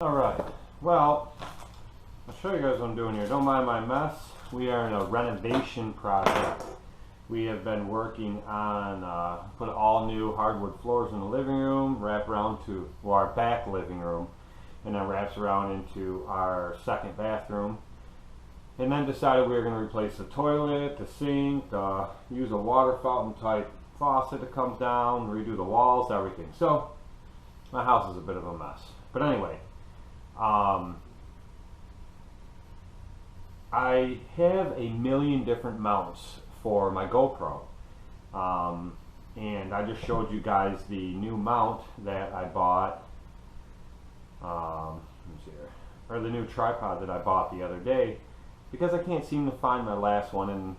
Alright, well, I'll show you guys what I'm doing here. Don't mind my mess. We are in a renovation project. We have been working on put all new hardwood floors in the living room, wrap around to our back living room, and then wraps around into our second bathroom. And then decided we were going to replace the toilet, the sink, use a water fountain type faucet that comes down, redo the walls, everything. So my house is a bit of a mess. But anyway, I have a million different mounts for my GoPro, and I just showed you guys the new mount that I bought, let me see here, or the new tripod that I bought the other day, because I can't seem to find my last one, and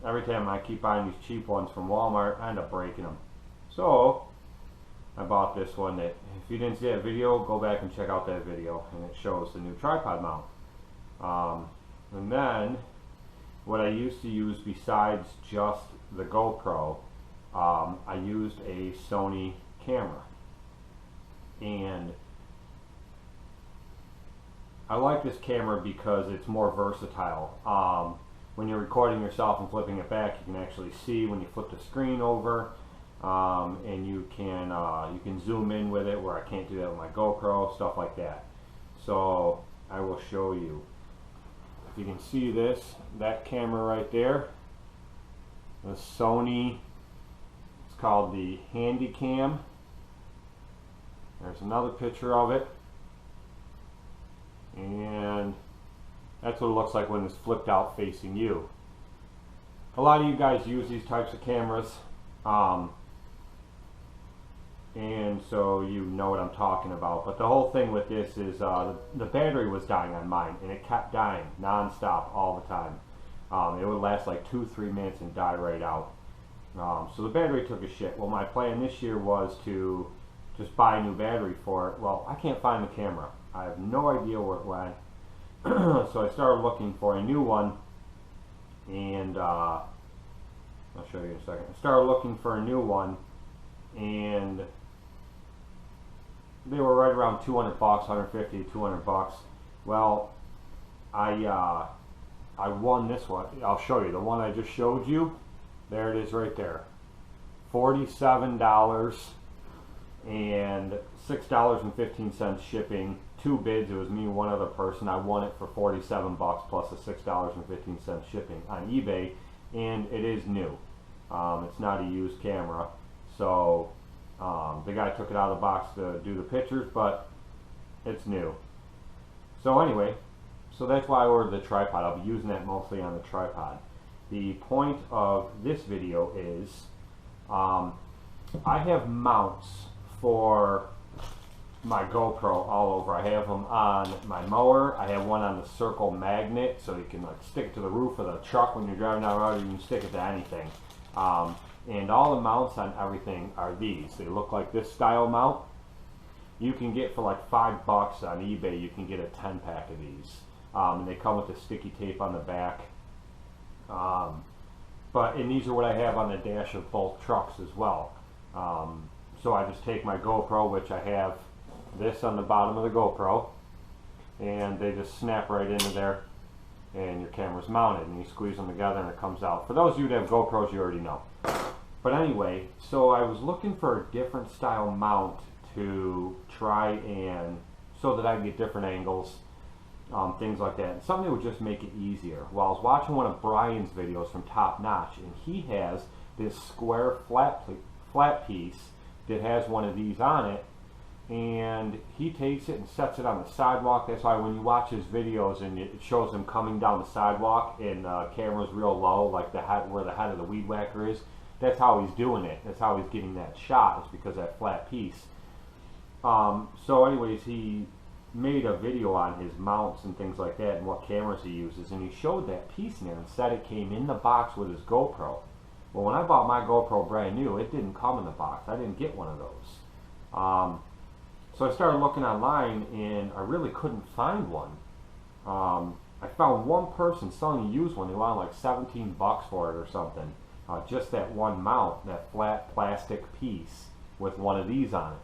every time I keep buying these cheap ones from Walmart, I end up breaking them. So I bought this one that, if you didn't see that video, go back and check out that video, and it shows the new tripod mount. And then what I used to use besides just the GoPro, I used a Sony camera, and I like this camera because it's more versatile. When you're recording yourself and flipping it back, you can actually see when you flip the screen over. And you can zoom in with it, where I can't do that with my GoPro, stuff like that. So I will show you. If you can see that camera right there, the Sony, it's called the Handycam. There's another picture of it, and that's what it looks like when it's flipped out facing you. A lot of you guys use these types of cameras, and so you know what I'm talking about. But the whole thing with this is the battery was dying on mine, and it kept dying non-stop all the time. It would last like 2-3 minutes and die right out. So the battery took a shit. Well, my plan this year was to just buy a new battery for it. Well, I can't find the camera. I have no idea where it went. So I started looking for a new one, and I'll show you in a second. I started looking for a new one, and they were right around 200 bucks, 150, 200 bucks. Well, I won this one. I'll show you the one I just showed you. There it is right there. $47 and $6.15 shipping. 2 bids. It was me and one other person. I won it for 47 bucks plus the $6.15 shipping on eBay, and it is new. It's not a used camera. So the guy took it out of the box to do the pictures, but it's new. So anyway, so that's why I ordered the tripod. I'll be using that mostly on the tripod. The point of this video is I have mounts for my GoPro all over. I have them on my mower. I have one on the circle magnet, so you can like stick it to the roof of the truck when you're driving down the road. You can stick it to anything. And all the mounts on everything are these. They look like this style mount. You can get for like $5 on eBay. You can get a 10-pack of these. And they come with the sticky tape on the back. And these are what I have on the dash of both trucks as well. So I just take my GoPro, which I have this on the bottom of the GoPro, and they just snap right into there, and your camera's mounted, and you squeeze them together and it comes out. For those of you that have GoPros, you already know. But anyway, so I was looking for a different style mount to try, and so that I can get different angles, things like that, and something that would just make it easier. Well, I was watching one of Brian's videos from Top Notch, and he has this square flat piece that has one of these on it, and he takes it and sets it on the sidewalk. That's why when you watch his videos and it shows him coming down the sidewalk and camera's real low, like where the head of the weed whacker is, that's how he's doing it. That's how he's getting that shot. It's because of that flat piece. So anyways, he made a video on his mounts and things like that and what cameras he uses, and he showed that piece in there and said it came in the box with his GoPro. Well, when I bought my GoPro brand new, it didn't come in the box. I didn't get one of those. So I started looking online, and I really couldn't find one. I found one person selling a used one. They wanted like 17 bucks for it or something. Just that one mount, that flat plastic piece with one of these on it.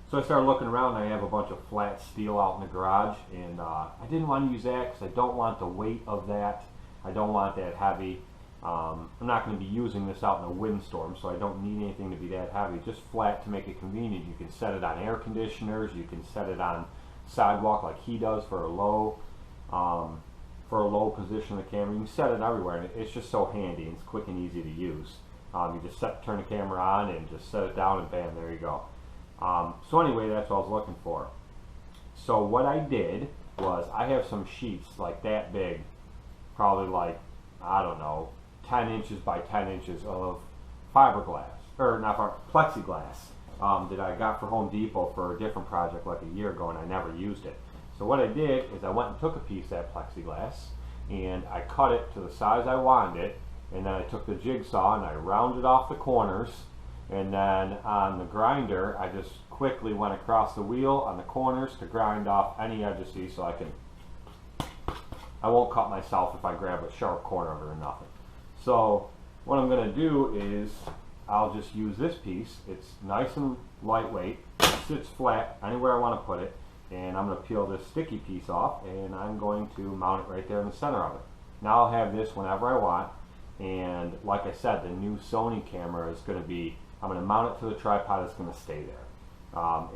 So I started looking around, and I have a bunch of flat steel out in the garage, and I didn't want to use that because I don't want the weight of that. I don't want that heavy. I'm not going to be using this out in a windstorm, so I don't need anything to be that heavy. Just flat to make it convenient. You can set it on air conditioners. You can set it on sidewalk like he does for a low position of the camera. You can set it everywhere, and it's just so handy, and it's quick and easy to use. You just turn the camera on and just set it down, and bam, there you go. So anyway, that's what I was looking for. So what I did was I have some sheets like that big, probably like, I don't know, 10 inches by 10 inches of fiberglass, or not plexiglass, that I got for Home Depot for a different project like a year ago, and I never used it. So what I did is I went and took a piece of that plexiglass and I cut it to the size I wanted it, and then I took the jigsaw and I rounded off the corners. And then on the grinder, I just quickly went across the wheel on the corners to grind off any edges, see, so I won't cut myself if I grab a sharp corner of it or nothing. So what I'm going to do is I'll just use this piece. It's nice and lightweight. It sits flat anywhere I want to put it. And I'm going to peel this sticky piece off, and I'm going to mount it right there in the center of it. Now I'll have this whenever I want. And like I said, the new Sony camera is going to be, I'm going to mount it to the tripod. It's going to stay there,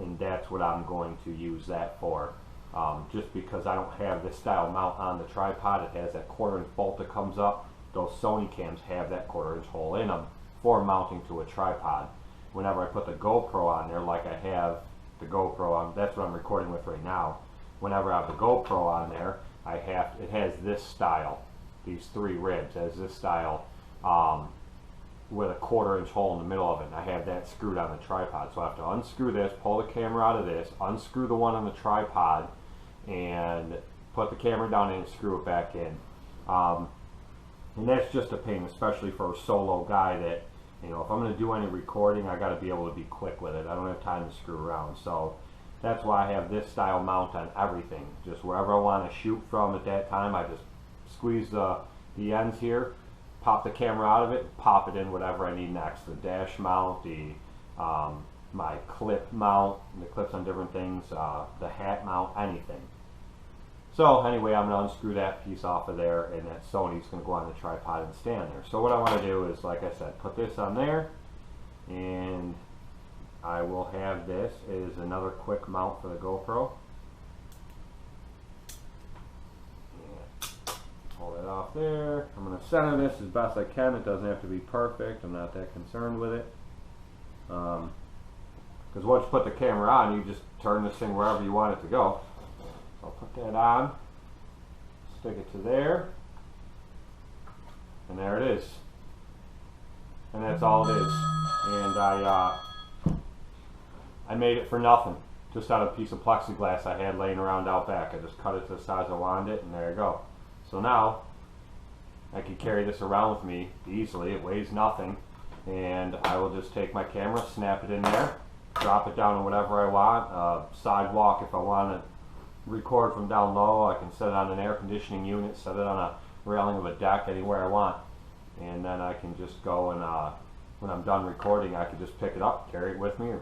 and that's what I'm going to use that for. Just because I don't have this style mount on the tripod, it has that 1/4 inch bolt that comes up. Those Sony cams have that 1/4 inch hole in them for mounting to a tripod. Whenever I put the GoPro on there, like I have the GoPro on, that's what I'm recording with right now. Whenever I have the GoPro on there, it has this style, these 3 ribs, has this style. With a 1/4 inch hole in the middle of it, and I have that screwed on the tripod. So I have to unscrew this, pull the camera out of this, unscrew the one on the tripod, and put the camera down and screw it back in. And that's just a pain, especially for a solo guy that, you know, if I'm going to do any recording, I got to be able to be quick with it. I don't have time to screw around. So that's why I have this style mount on everything. Just wherever I want to shoot from at that time, I just squeeze the ends here, pop the camera out of it, pop it in whatever I need next. The dash mount, my clip mount, the clips on different things, the hat mount, anything. So anyway, I'm going to unscrew that piece off of there, and that Sony's going to go on the tripod and stand there. So what I want to do is, like I said, put this on there, and I will have this as another quick mount for the GoPro. Pull that off there. I'm going to center this as best I can. It doesn't have to be perfect. I'm not that concerned with it. Because once you put the camera on, you just turn this thing wherever you want it to go. So I'll put that on, stick it to there, and there it is. And that's all it is. And I made it for nothing, just out of a piece of plexiglass I had laying around out back. I just cut it to the size I wanted it, and there you go. So now I can carry this around with me easily. It weighs nothing, and I will just take my camera, snap it in there, drop it down to whatever I want. Sidewalk, if I want to record from down low, I can set it on an air conditioning unit, set it on a railing of a deck, anywhere I want, and then I can just go and when I'm done recording, I can just pick it up, carry it with me, or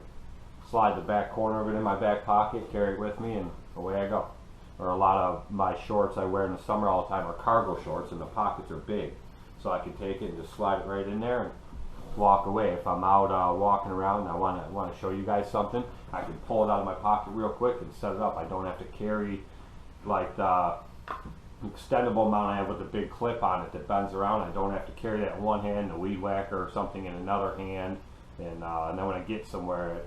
slide the back corner of it in my back pocket, carry it with me, and away I go. Or a lot of my shorts I wear in the summer all the time are cargo shorts, and the pockets are big, so I can take it and just slide it right in there and walk away. If I'm out walking around and I want to show you guys something, I can pull it out of my pocket real quick and set it up. I don't have to carry like the extendable mount I have with the big clip on it that bends around. I don't have to carry that in one hand, the weed whacker or something in another hand, and then when I get somewhere,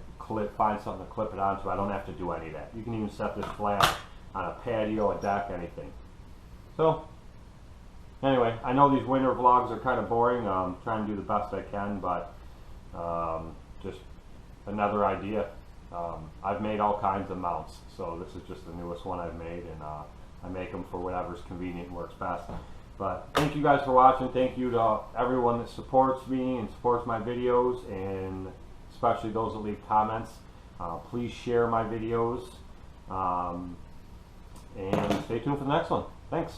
find something to clip it onto. I don't have to do any of that. You can even set this flat on a patio, a deck, anything. So anyway, I know these winter vlogs are kind of boring. I'm trying to do the best I can, but just another idea. I've made all kinds of mounts, so this is just the newest one I've made, and I make them for whatever's convenient and works best. But thank you guys for watching. Thank you to everyone that supports me and supports my videos, and especially those that leave comments. Please share my videos, and stay tuned for the next one. Thanks.